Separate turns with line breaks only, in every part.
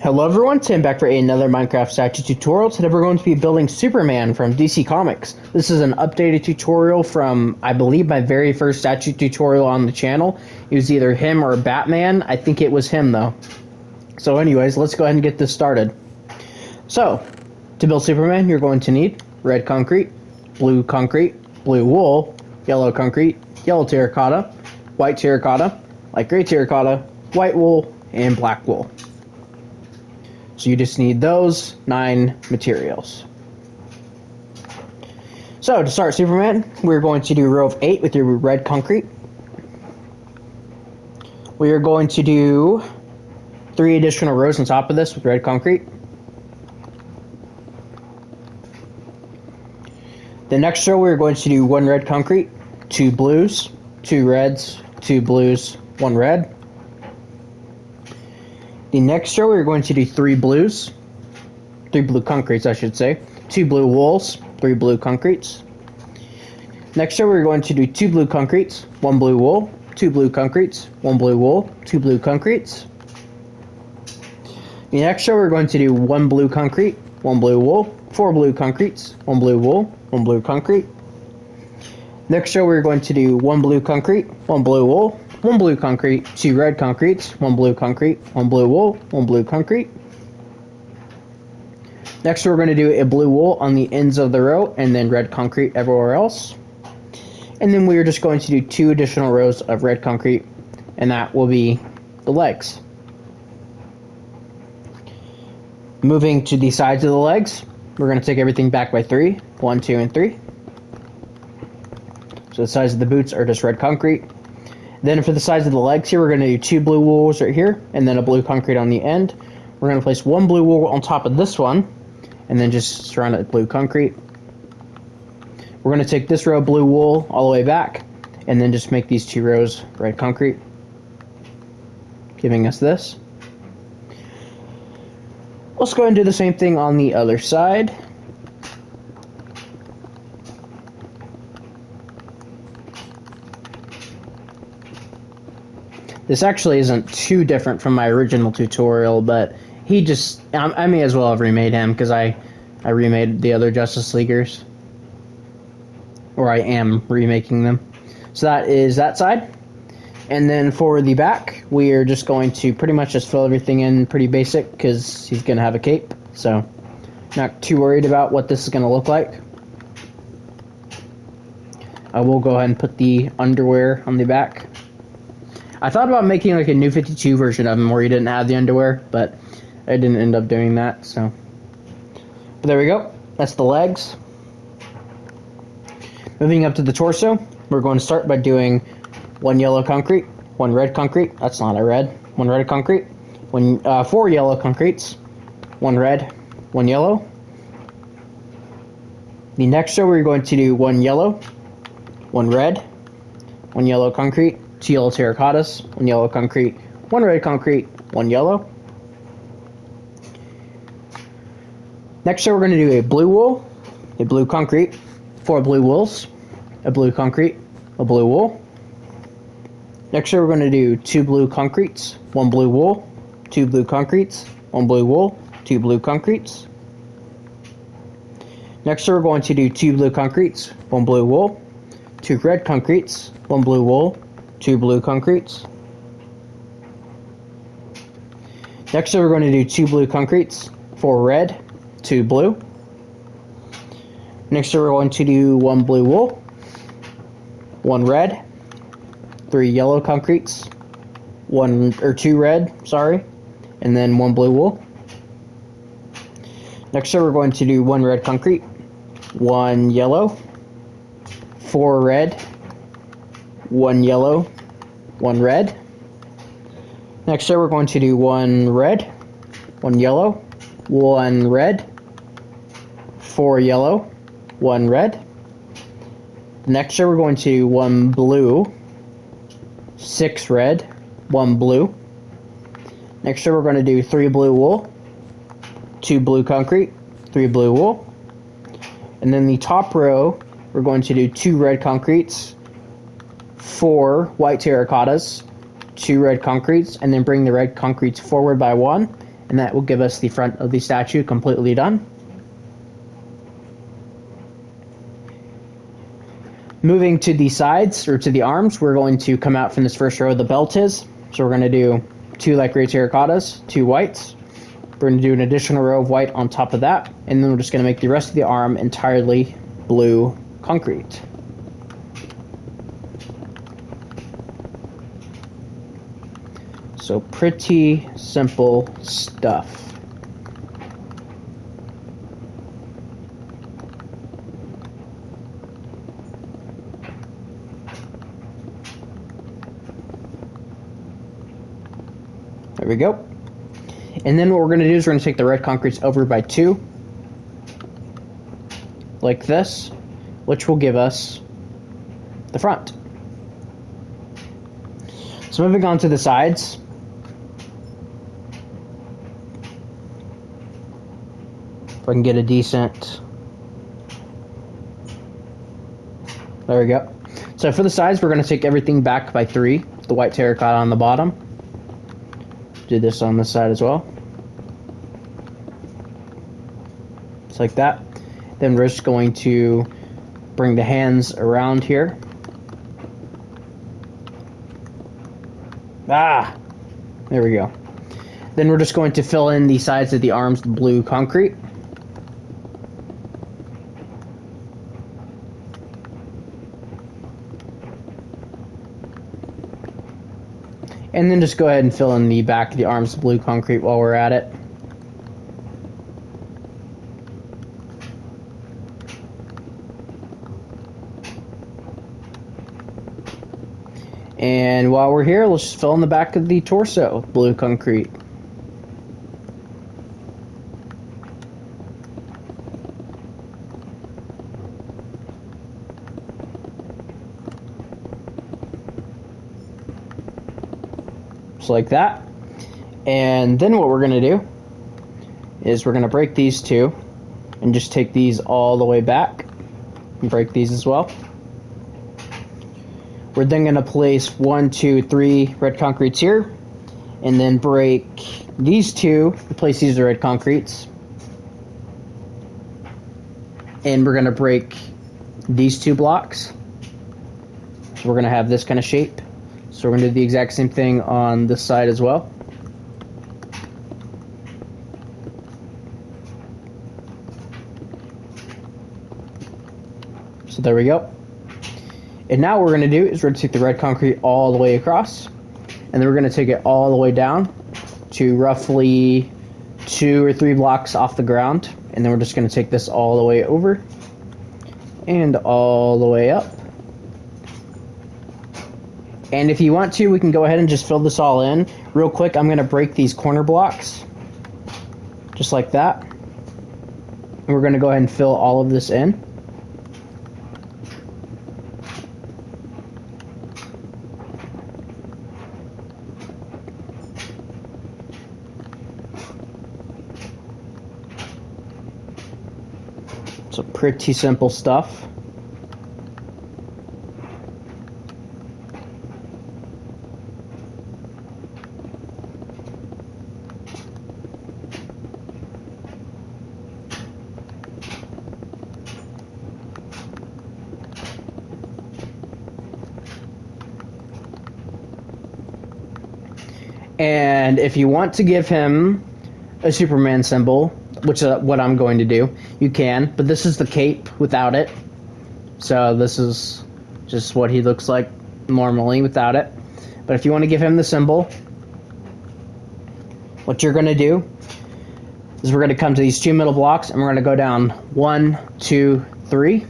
Hello everyone, Tim back for another Minecraft statue tutorial. Today we're going to be building Superman from DC Comics. This is an updated tutorial from, I believe, my very first statue tutorial on the channel. It was either him or Batman. I think it was him though. So anyways, let's go ahead and get this started. So, to build Superman, you're going to need red concrete, blue wool, yellow concrete, yellow terracotta, white terracotta, light gray terracotta, white wool, and black wool. So you just need those 9 materials. So to start Superman, we're going to do a row of 8 with your red concrete. We are going to do 3 additional rows on top of this with red concrete. The next row we're going to do 1 red concrete, 2 blues, 2 reds, 2 blues, 1 red. The next row we're going to do 3 blues, 3 blue concretes I should say, 2 blue wools, 3 blue concretes. Next row we're going to do 2 blue concretes, 1 blue wool, 2 blue concretes, 1 blue wool, 2 blue concretes. The next row we're going to do 1 blue concrete, 1 blue wool, 4 blue concretes, 1 blue wool, 1 blue concrete. Next row we're going to do 1 blue concrete, 1 blue wool, 1 blue concrete, 2 red concretes, 1 blue concrete, 1 blue wool, 1 blue concrete. Next we're going to do a blue wool on the ends of the row and then red concrete everywhere else. And then we're just going to do 2 additional rows of red concrete, and that will be the legs. Moving to the sides of the legs, we're going to take everything back by 3. 1, 2, and 3. So the sides of the boots are just red concrete. Then for the sides of the legs here, we're going to do 2 blue wools right here, and then a blue concrete on the end. We're going to place 1 blue wool on top of this one, and then just surround it with blue concrete. We're going to take this row of blue wool all the way back, and then just make these 2 rows red concrete, giving us this. Let's go ahead and do the same thing on the other side. This actually isn't too different from my original tutorial, but I may as well have remade him because I remade the other Justice Leaguers. Or I am remaking them. So that is that side. And then for the back, we are just going to pretty much just fill everything in pretty basic because he's going to have a cape. So not too worried about what this is going to look like. I will go ahead and put the underwear on the back. I thought about making like a New 52 version of him where he didn't have the underwear, but I didn't end up doing that, so. But there we go. That's the legs. Moving up to the torso, we're going to start by doing 1 yellow concrete, 1 red concrete. That's not a red. 1 red concrete. 4 yellow concretes. 1 red, 1 yellow. The next row, we're going to do 1 yellow, 1 red, 1 yellow concrete, 2 yellow terracottas, 1 yellow concrete, 1 red concrete, 1 yellow. Next row, we're going to do a blue wool, a blue concrete, 4 blue wools, a blue concrete, a blue wool. Next row, we're going to do 2 blue concretes, 1 blue wool, 2 blue concretes, 1 blue wool, 2 blue concretes. Next row, we're going to do 2 blue concretes, 1 blue wool, 2 red concretes, 1 blue wool, 2 blue concretes. Next row, we're going to do 2 blue concretes, 4 red, 2 blue. Next row, we're going to do 1 blue wool, 1 red, 3 yellow concretes, 2 red, sorry, and then 1 blue wool. Next row, we're going to do 1 red concrete, 1 yellow, 4 red, 1 yellow, 1 red. Next row, we're going to do 1 red, 1 yellow, 1 red, 4 yellow, 1 red. Next row, we're going to do 1 blue, 6 red, 1 blue. Next row, we're going to do 3 blue wool, 2 blue concrete, 3 blue wool. And then the top row, we're going to do 2 red concretes, 4 white terracottas, 2 red concretes, and then bring the red concretes forward by 1, and that will give us the front of the statue completely done. Moving to the sides, or to the arms, we're going to come out from this first row the belt is. So we're going to do 2 light gray terracottas, 2 whites. We're going to do an additional row of white on top of that, and then we're just going to make the rest of the arm entirely blue concrete. So pretty simple stuff. There we go. And then what we're going to do is we're going to take the red concretes over by 2, like this, which will give us the front. So moving on to the sides. If I can get a decent... There we go. So for the sides, we're going to take everything back by 3, the white terracotta on the bottom. Do this on this side as well. Just like that. Then we're just going to bring the hands around here. Ah! There we go. Then we're just going to fill in the sides of the arms with blue concrete. And then just go ahead and fill in the back of the arms with blue concrete while we're at it. And while we're here, let's just fill in the back of the torso with blue concrete. Just like that. And then what we're going to do is we're going to break these 2 and just take these all the way back and break these as well. We're then going to place 1, 2, 3 red concretes here, and then break these 2, replace these with red concretes, and we're going to break these 2 blocks. So we're going to have this kind of shape. So we're going to do the exact same thing on this side as well. So there we go. And now what we're going to do is we're going to take the red concrete all the way across, and then we're going to take it all the way down to roughly 2 or 3 blocks off the ground, and then we're just going to take this all the way over and all the way up. And if you want to, we can go ahead and just fill this all in. Real quick, I'm going to break these corner blocks, just like that. And we're going to go ahead and fill all of this in. So pretty simple stuff. And if you want to give him a Superman symbol, which is what I'm going to do, you can, but this is the cape without it. So this is just what he looks like normally without it. But if you want to give him the symbol, what you're going to do is we're going to come to these 2 middle blocks, and we're going to go down 1, 2, 3.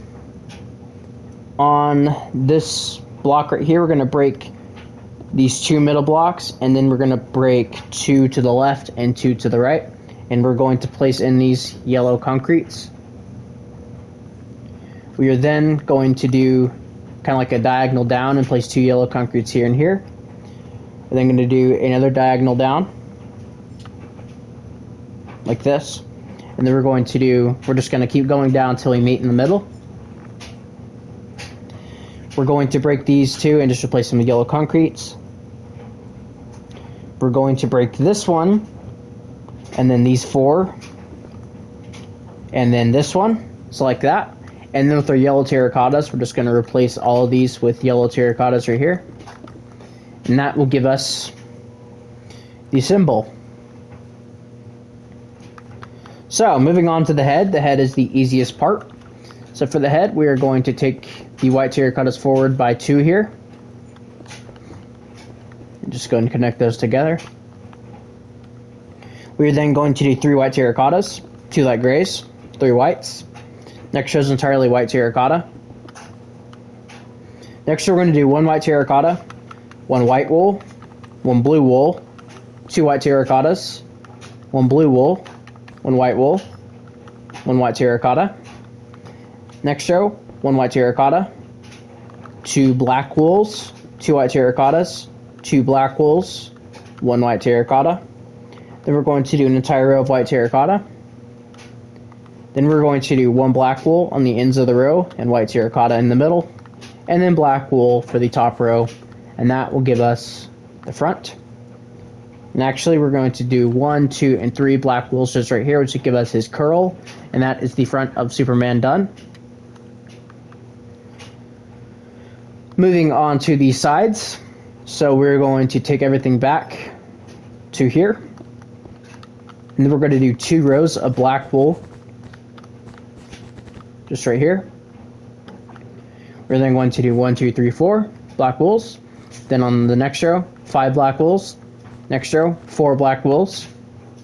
On this block right here, we're going to break these 2 middle blocks, and then we're going to break 2 to the left and 2 to the right, and we're going to place in these yellow concretes. We are then going to do kind of like a diagonal down and place 2 yellow concretes here and here. We're then going to do another diagonal down like this, and then we're just going to keep going down until we meet in the middle. We're going to break these 2 and just replace them with yellow concretes. We're going to break this one and then these 4, and then this one, so like that. And then with our yellow terracottas, we're just going to replace all of these with yellow terracottas right here. And that will give us the symbol. So, moving on to the head. The head is the easiest part. So for the head, we are going to take the white terracottas forward by 2 here. And just go and connect those together. We are then going to do 3 white terracottas, 2 light grays, 3 whites. Next shows entirely white terracotta. Next we're going to do 1 white terracotta, 1 white wool, 1 blue wool, 2 white terracottas, 1 blue wool, 1 white wool, 1 white terracotta. Next row, 1 white terracotta, 2 black wools, 2 white terracottas, 2 black wools, 1 white terracotta. Then we're going to do an entire row of white terracotta. Then we're going to do 1 black wool on the ends of the row and white terracotta in the middle. And then black wool for the top row. And that will give us the front. And actually we're going to do 1, 2, and 3 black wools just right here, which will give us his curl. And that is the front of Superman done. Moving on to the sides. So we're going to take everything back to here. And then we're going to do 2 rows of black wool. Just right here. We're then going to do 1, 2, 3, 4 black wools. Then on the next row, 5 black wools. Next row, 4 black wools.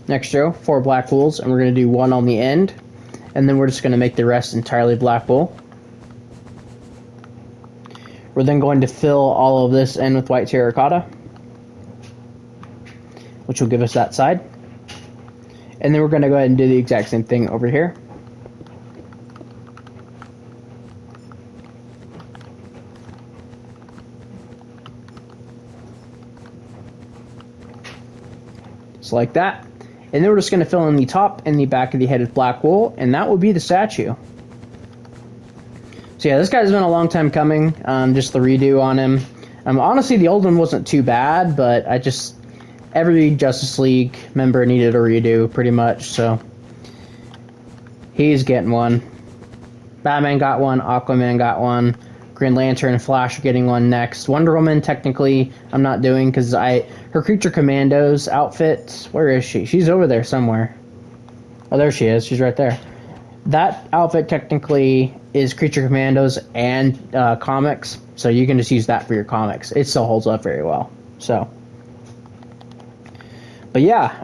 Next row, 4 black wools, and we're going to do 1 on the end. And then we're just going to make the rest entirely black wool. We're then going to fill all of this in with white terracotta, which will give us that side. And then we're going to go ahead and do the exact same thing over here. Just like that. And then we're just going to fill in the top and the back of the head with black wool, and that will be the statue. So yeah, this guy's been a long time coming, just the redo on him. Honestly, the old one wasn't too bad, but every Justice League member needed a redo, pretty much, so he's getting one. Batman got one, Aquaman got one, Green Lantern and Flash are getting one next. Wonder Woman, technically, I'm not doing, because her Creature Commandos outfit, where is she? She's over there somewhere. Oh, there she is, she's right there. That outfit technically is Creature Commandos and comics, so you can just use that for your comics. It still holds up very well. So, but yeah,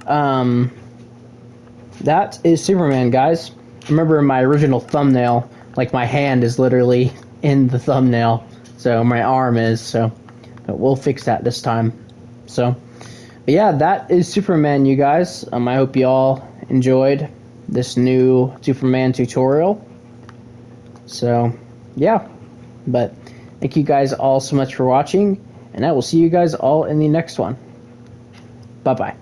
that is Superman, guys. Remember my original thumbnail, like my hand is literally in the thumbnail, so my arm is, so but we'll fix that this time. So, but yeah, that is Superman, you guys. I hope you all enjoyed this new Superman tutorial. So yeah, but thank you guys all so much for watching, and I will see you guys all in the next one. Bye bye.